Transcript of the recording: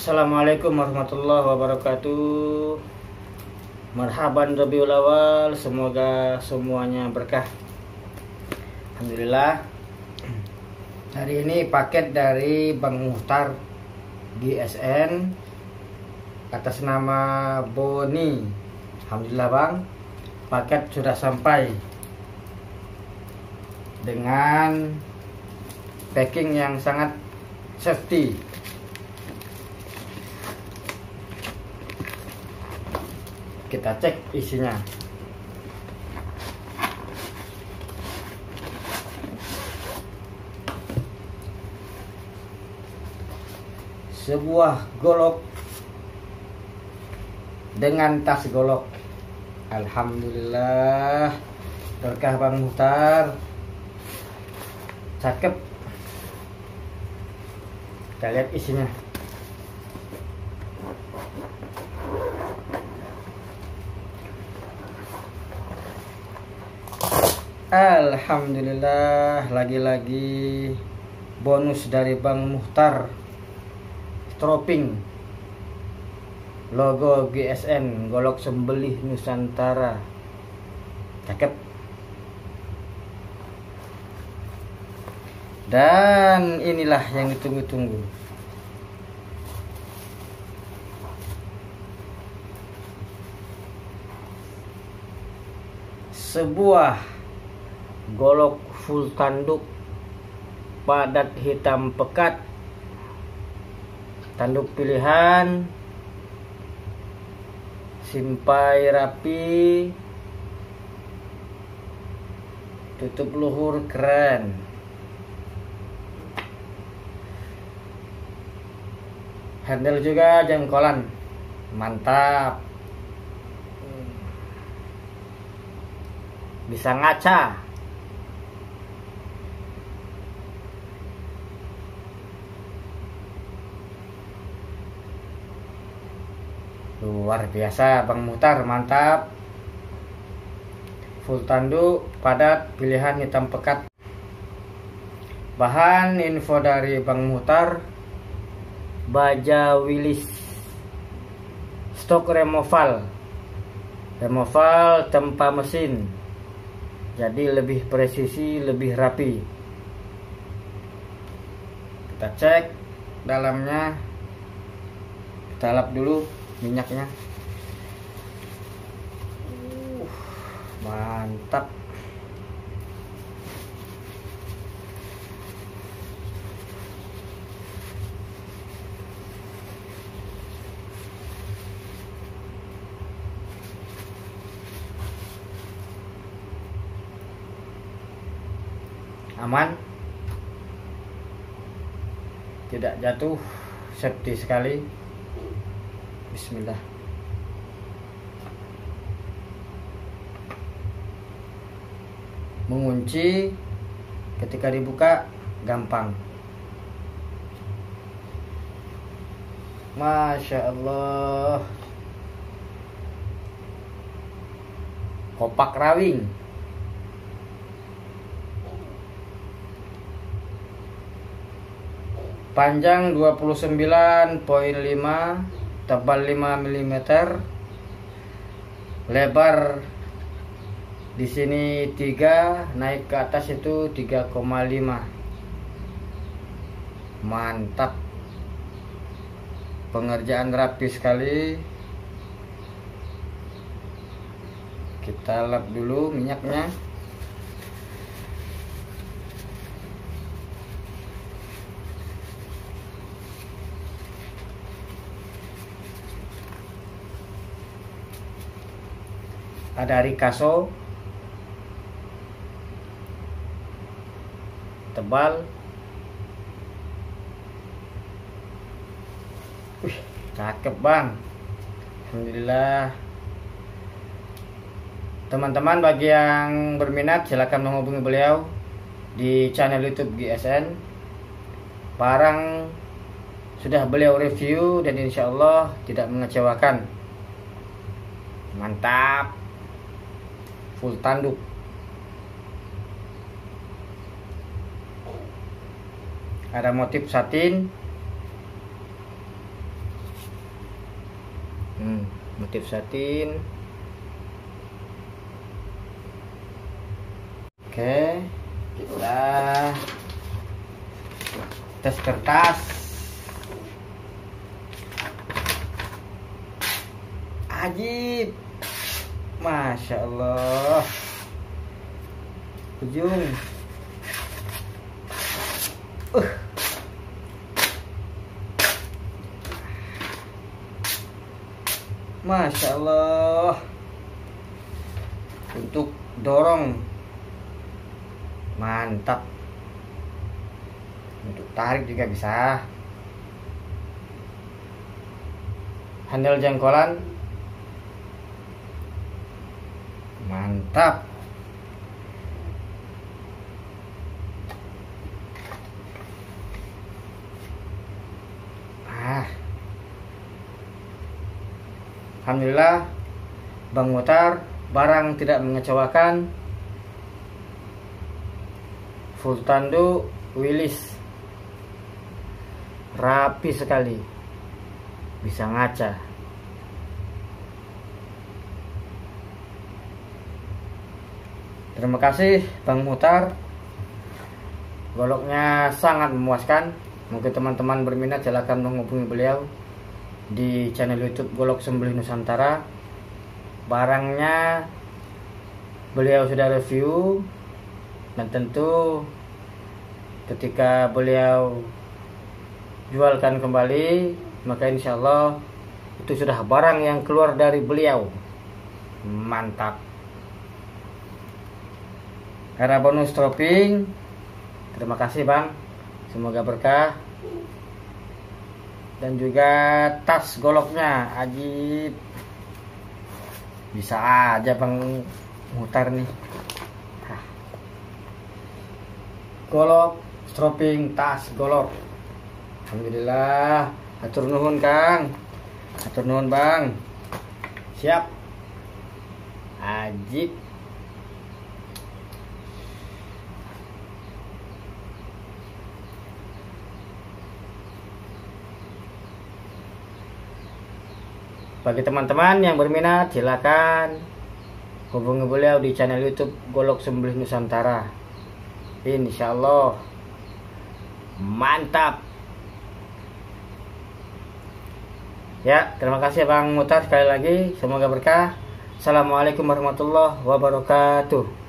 Assalamualaikum warahmatullahi wabarakatuh. Marhaban Rabiul Awal, semoga semuanya berkah. Alhamdulillah. Hari ini paket dari Bang Muhtar GSN atas nama Boni. Alhamdulillah Bang, paket sudah sampai dengan packing yang sangat safety. Kita cek isinya. Sebuah golok dengan tas golok. Alhamdulillah, berkah Bang Muhtar. Cakep. Kita lihat isinya. Alhamdulillah, lagi-lagi bonus dari Bang Muhtar. Stroping logo GSN, golok sembelih Nusantara. Cakep. Dan inilah yang ditunggu-tunggu. Sebuah golok full tanduk padat hitam pekat, tanduk pilihan, simpai rapi, tutup luhur keren. Handle juga jengkolan, mantap. Bisa ngaca. Luar biasa Bang Muhtar, mantap. Full tanduk padat pilihan hitam pekat. Bahan info dari Bang Muhtar, baja Willis, stok removal tanpa mesin, jadi lebih presisi, lebih rapi. Kita cek dalamnya, kita lap dulu minyaknya. Mantap. Aman, tidak jatuh, safety sekali. Bismillah. Mengunci ketika dibuka gampang. Masya Allah. Kopak rawing. Panjang 29,5, tebal 5 mm, lebar di sini 3, naik ke atas itu 3,5. Mantap. Pengerjaan rapi sekali. Kita lap dulu minyaknya. Ada Ricasso, tebal. Cakep Bang. Alhamdulillah. Teman-teman, bagi yang berminat silakan menghubungi beliau di channel YouTube GSN. Barang sudah beliau review dan insya Allah tidak mengecewakan. Mantap. Full tanduk. Ada motif satin, motif satin. Oke, kita tes kertas. Ajib, Masya Allah. Ujung. Masya Allah. Untuk dorong mantap. Untuk tarik juga bisa. Handle jengkolan mantap. Alhamdulillah Bang Muhtar, barang tidak mengecewakan, full tanduk, wilis, rapi sekali, bisa ngaca. Terima kasih Bang Muhtar, goloknya sangat memuaskan. Mungkin teman-teman berminat silahkan menghubungi beliau di channel YouTube Golok Sembelih Nusantara. Barangnya beliau sudah review, dan tentu ketika beliau jualkan kembali, maka insya Allah itu sudah barang yang keluar dari beliau. Mantap. Era bonus topping. Terima kasih Bang, semoga berkah. Dan juga tas goloknya ajib, bisa aja Bang Muhtar nih. Golok stropping tas golok. Alhamdulillah. Atur nuhun Kang, atur nuhun Bang. Siap. Ajib. Bagi teman-teman yang berminat, silakan hubungi beliau di channel YouTube Golok Sembelih Nusantara. Insya Allah mantap. Ya, terima kasih Bang Muhtar sekali lagi. Semoga berkah. Assalamualaikum warahmatullahi wabarakatuh.